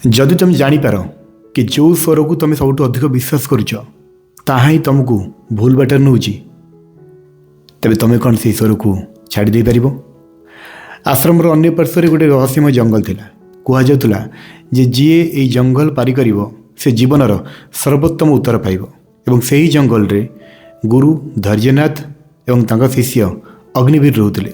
जदि तुम जापर कि जो स्वर को तुम सब अधिक विश्वास करुच ताहा ही तुमको भूल बाटर नौ तेरे तुम कौन से स्वर को छाड़ी दे पार। आश्रम अन्य पार्श्वर गोटे रहस्यमय जंगल थिला। कहुला जे जीए ये जंगल पारी कर से जीवनर सर्वोत्तम उत्तर पाइब एवं से ही जंगल रे गुरु धैर्यनाथ एवं तांका शिष्य अग्निवीर रोते।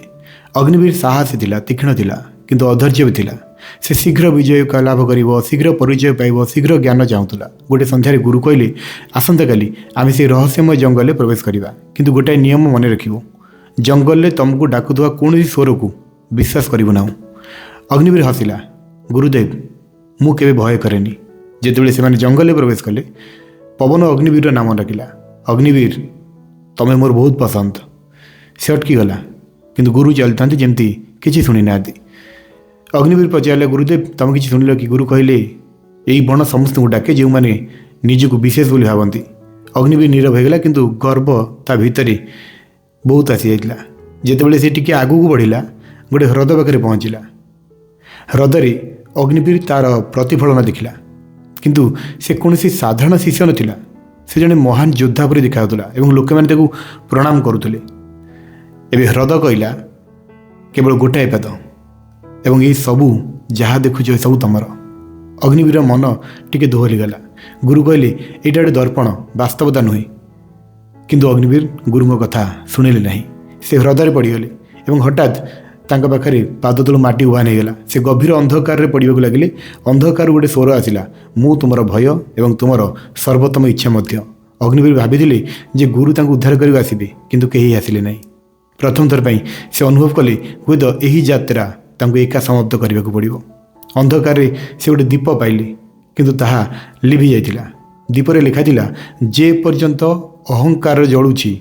अग्निवीर साहसी थिला, तीक्ष्ण थिला, किंतु अधैर्य भी थिला। से शीघ्र विजय का लाभ कर, शीघ्र परिचय पाइब, शीघ्र ज्ञान चाहूला। गोटे संध्यारे गुरु कहले आसंता काली आम से रहस्यमय जंगल में प्रवेश करवा, किंतु गोटाए नियम मन रखिबो, जंगल में तुमको डाकुवा कौन स्वर को विश्वास करू ना। अग्निवीर हसिला, गुरुदेव मु केबे भय करेनी। जेतेबेले से जंगल में प्रवेश कले पवन अग्निवीर नाम रखिला। अग्निवीर तमें मोर बहुत पसंद। से अटकी गला, किंतु गुरु चलता जमती किसी शुणी ना। अग्निवीर पचारे, गुरुदेव तुम कि शुणिल कि? गुरु कहले यही बण समस्त को डाके जो मैंने निजक विशेष बोली भावती। अग्निवीर नीरव होगा, किंतु गर्व ता भितर बहुत आसी जाता। जितेबाला सी टी आग को बढ़ला गोटे ह्रद पाखे पहुँचला। ह्रदरे अग्निवीर तार प्रतिफलन देखला, किंतु से कौन साधारण शिष्य नाला। से जड़े महान योद्धा पर देखा लोक मैंने प्रणाम करुले। एवं ह्रद कहला केवल गोटाए पाद एवं ये सबू जहाँ देखुच सब तुमर। अग्निवीर मन टिके दोहरी गला। गुरु कहले यहाँ गोटे दर्पण, वास्तवता नुहे। किंतु अग्निवीर गुरु कथा शुणिले नहीं। से ह्रदे पड़गले और हठात तांका पाखरे पाद तलू माटी उभा नहीं गला। से गभीर अंधकार रे पड़िबा लगिले। अंधकार गोटे स्वर आसिला, मु तुमर भय एवं तुमर सर्वोत्तम इच्छा मध्य। अग्निवीर भाभी जे गुरु तांको उद्धार करके आसबे, किंतु केही आसिले नहीं। प्रथम थर पई से अनुभव कले हुए तो यही यात्रा तांको एका समाप्त करने को पड़ो। अंधकार से गोटे दीप पाइले, किंतु ताहा लिभि जाइतिला। दीपरे लिखा थिला, जे पर्यंत अहंकार जलुछि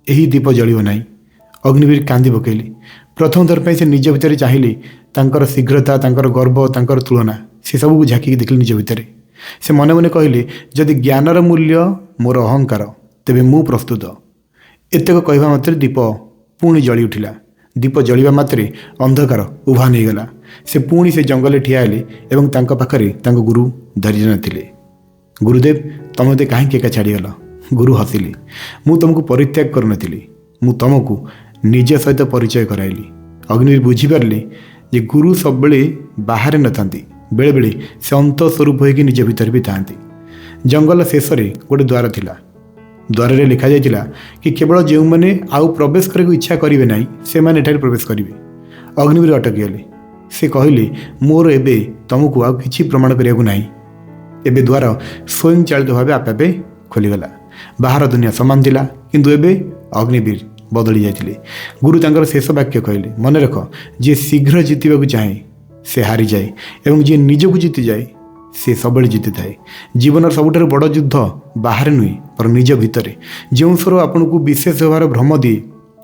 एही दीप जलियो नाही। अग्निवीर कांदी पकेले। प्रथम थर पे से निज भितर चाहिए तांकर शीघ्रता, तांकर गर्व, तांकर तुलना से सबको झाँकी देखले निज भितर। से मने मने कहले, जदि ज्ञानर मूल्य मोर अहंकार तेबे मु प्रस्तुत। एतक कहवा मात्र दीप पुणी जली उठिला। दीप जलिबा मात्रे अंधकार उभा नहीं गला। से पुणी से जंगल ठिया हेले एवं तांका पाखरे तांको गुरु धैर्यनाथ थिले। गुरुदेव तुम मते कहीं एका छाड़ीगल? गुरु हसिले, मु तुमको परित्याग करुनथिली, मु तुमको निज सहित परिचय कराइली। अग्निवीर बुझीपारे जे गुरु सब बेले बाहर न थांती, बेले बेले से अंत स्वरूप होगी निज भितर भी थांती। जंगल शेष में गोटे द्वार थिला। द्वार रे लिखा जाइतिला कि केवल जो मैंने आउ प्रवेश करने इच्छा करेंगे ना से मैंने एठारे प्रवेश करेंगे। अग्निवीर अटकी गले। से कहले, मोर एबे तुमको आउ किछि प्रमाण करने को नहीं। एबे द्वार स्वयं चालित भाव आपे आपे खोलीगला। बाहर दुनिया समान थिला, किंतु एबे अग्निवीर बदली जाइतिले। गुरु तांकर शेष वाक्य कहले, मन रख, जे शीघ्र जीतवा चाहे से हारी जाए एवं जे निजको जीति जाए से सब जीति थाए। जीवन सबुठ बड़ युद्ध बाहर नुहे पर निज भितर। जो स्वर आपन को विशेष व्यवहार भ्रम दिए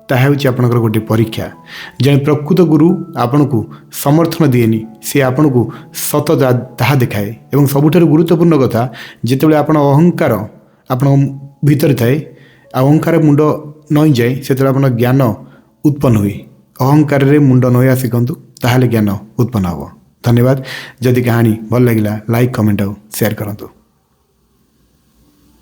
ताहा होछि आपनकर गोटे परीक्षा। जने प्रकृत गुरु आपन को समर्थन दिएनी, से आपन को सत ताहा देखाए। एवं सबुठ गुरुत्वपूर्ण कथा, जितेबाला आपन अहंकार आपन भितर थाए, अहंकार मुंड नई जाए, से आपन ज्ञान उत्पन्न हुए। अहंकार रे मुंड नया शिखंतु, ताहाले ज्ञान उत्पन्न हो। धन्यवाद। जदि कहानी भल लगिला लाइक, कमेंट और शेयर करंतु।